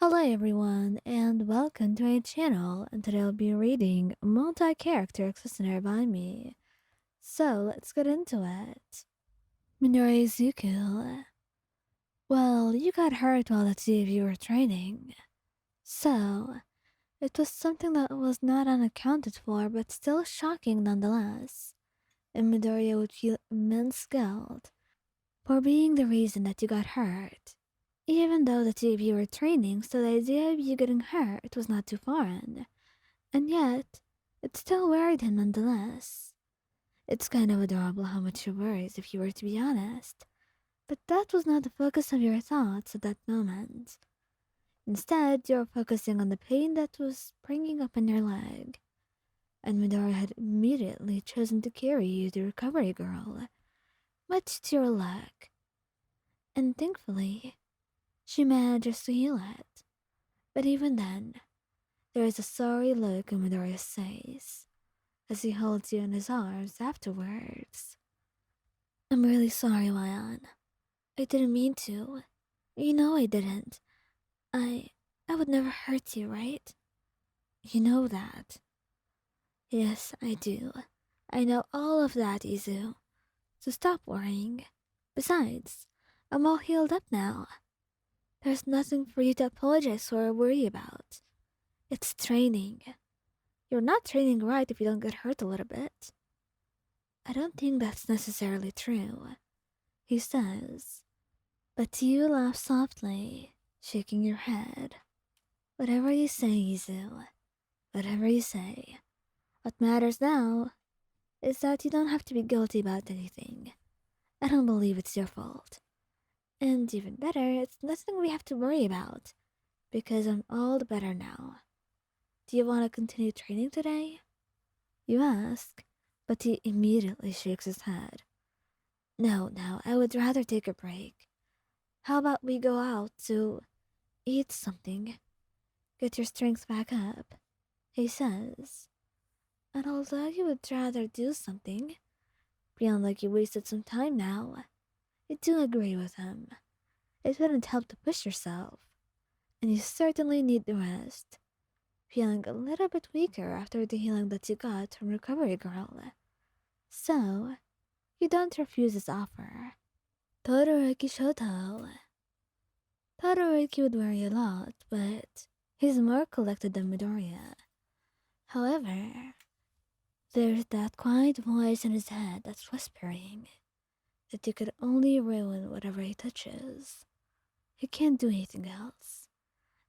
Hello everyone and welcome to my channel, and today I'll be reading a multi-character listener by me. So let's get into it. Midoriya Izuku. Well, you got hurt while the two of you were training. So, it was something that was not unaccounted for but still shocking nonetheless. And Midoriya would feel immense guilt for being the reason that you got hurt. Even though the two of you were training, so the idea of you getting hurt was not too foreign. And yet, it still worried him nonetheless. It's kind of adorable how much you worries, if you were to be honest. But that was not the focus of your thoughts at that moment. Instead, you were focusing on the pain that was springing up in your leg. And Midoriya had immediately chosen to carry you to Recovery Girl, much to your luck. And thankfully, she manages to heal it. But even then, there is a sorry look in Midoriya's face as he holds you in his arms afterwards. I'm really sorry, Ryan. I didn't mean to. You know I didn't. I I would never hurt you, right? You know that. Yes, I do. I know all of that, Izu. So stop worrying. Besides, I'm all healed up now. There's nothing for you to apologize or worry about. It's training. You're not training right if you don't get hurt a little bit. I don't think that's necessarily true, he says. But you laugh softly, shaking your head. Whatever you say, Izu. Whatever you say. What matters now is that you don't have to be guilty about anything. I don't believe it's your fault. And even better, it's nothing we have to worry about, because I'm all the better now. Do you want to continue training today? You ask, but he immediately shakes his head. No, I would rather take a break. How about we go out to eat something? Get your strength back up, he says. And although you would rather do something, feeling like you wasted some time now, I do agree with him. It wouldn't help to push yourself, and you certainly need the rest. Feeling a little bit weaker after the healing that you got from Recovery Girl. So, you don't refuse his offer. Todoroki Shoto. Todoroki would worry a lot, but he's more collected than Midoriya. However, there's that quiet voice in his head that's whispering that he could only ruin whatever he touches. He can't do anything else,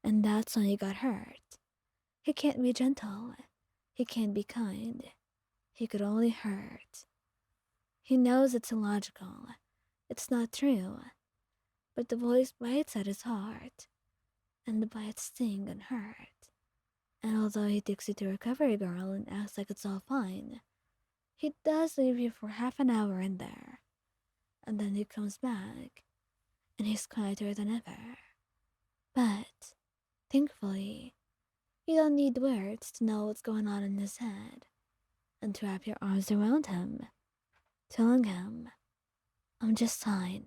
and that's why he got hurt. He can't be gentle. He can't be kind. He could only hurt. He knows it's illogical. It's not true. But the voice bites at his heart, and the bites sting and hurt. And although he takes you to Recovery Girl and acts like it's all fine, he does leave you for half an hour in there. And then he comes back, and he's quieter than ever. But, thankfully, you don't need words to know what's going on in his head, and to wrap your arms around him, telling him, I'm just fine.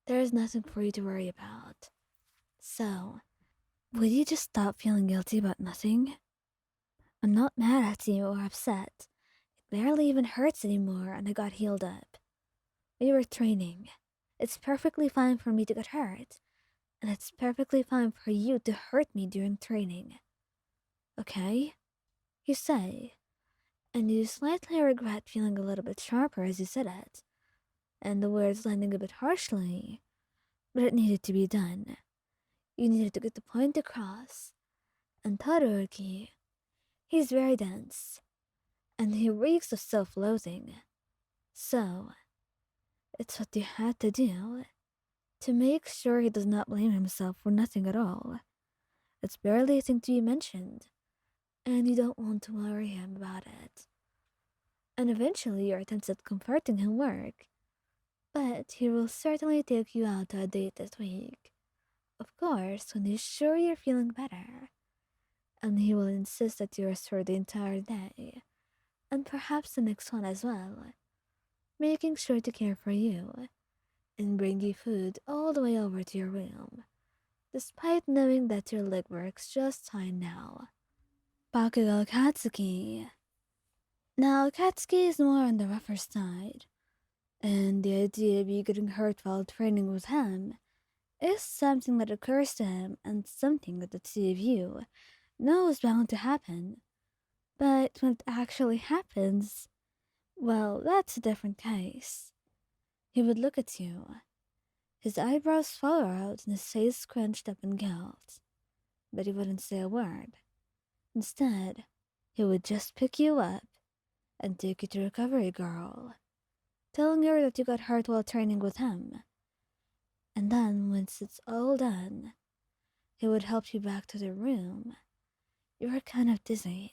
There is nothing for you to worry about. So, would you just stop feeling guilty about nothing? I'm not mad at you or upset. It barely even hurts anymore, and I got healed up. We were training. It's perfectly fine for me to get hurt, and it's perfectly fine for you to hurt me during training. Okay? You say, and you slightly regret feeling a little bit sharper as you said it, and the words landing a bit harshly, but it needed to be done. You needed to get the point across. And Todoroki, he's very dense, and he reeks of self-loathing. So, it's what you had to do, to make sure he does not blame himself for nothing at all. It's barely a thing to be mentioned, and you don't want to worry him about it. And eventually your attempts at comforting him work, but he will certainly take you out to a date this week. Of course, when he's sure you're feeling better. And he will insist that you rest for the entire day, and perhaps the next one as well, making sure to care for you, and bring you food all the way over to your room, despite knowing that your leg works just fine now. Bakugou Katsuki. Now, Katsuki is more on the rougher side, and the idea of you getting hurt while training with him is something that occurs to him and something that the two of you know is bound to happen. But when it actually happens, well, that's a different case. He would look at you, his eyebrows furrowed and his face scrunched up in guilt, but he wouldn't say a word. Instead, he would just pick you up and take you to recovery girl, telling her that you got hurt while training with him. And then, once it's all done, he would help you back to the room. You were kind of dizzy,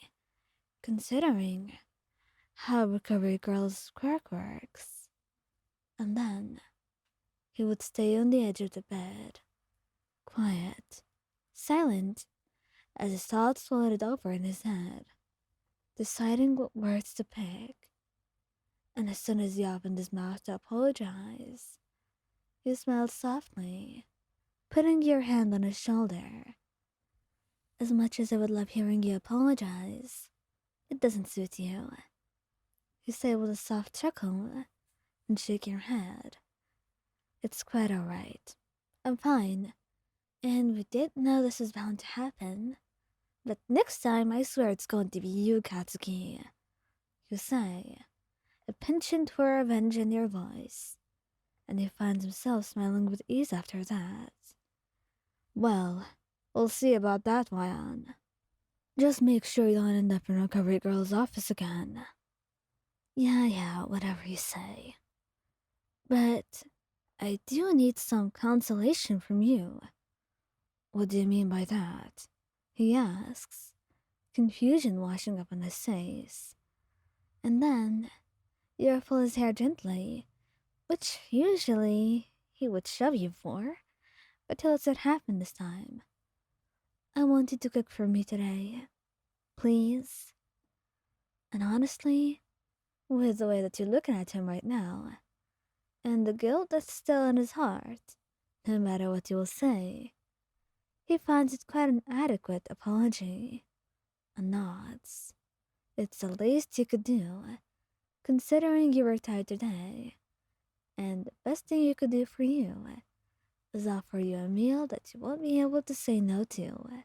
considering how recovery girl's quirk works. And then, he would stay on the edge of the bed, quiet, silent, as his thoughts floated over in his head, deciding what words to pick. And as soon as he opened his mouth to apologize, you smiled softly, putting your hand on his shoulder. As much as I would love hearing you apologize, it doesn't suit you. You say with a soft chuckle and shake your head. It's quite alright. I'm fine. And we did know this was bound to happen. But next time, I swear it's going to be you, Katsuki. You say, a penchant for revenge in your voice, and he finds himself smiling with ease after that. Well, we'll see about that, Ryan. Just make sure you don't end up in Recovery Girl's office again. Yeah, whatever you say. But I do need some consolation from you. What do you mean by that? He asks, confusion washing up on his face. And then you ruffle his hair gently, which usually he would shove you for, but he lets it happen this time. I want you to cook for me today, please. And honestly, with the way that you're looking at him right now, and the guilt that's still in his heart, no matter what you will say, he finds it quite an adequate apology. And nods. It's the least you could do, considering you were tired today. And the best thing you could do for you is offer you a meal that you won't be able to say no to.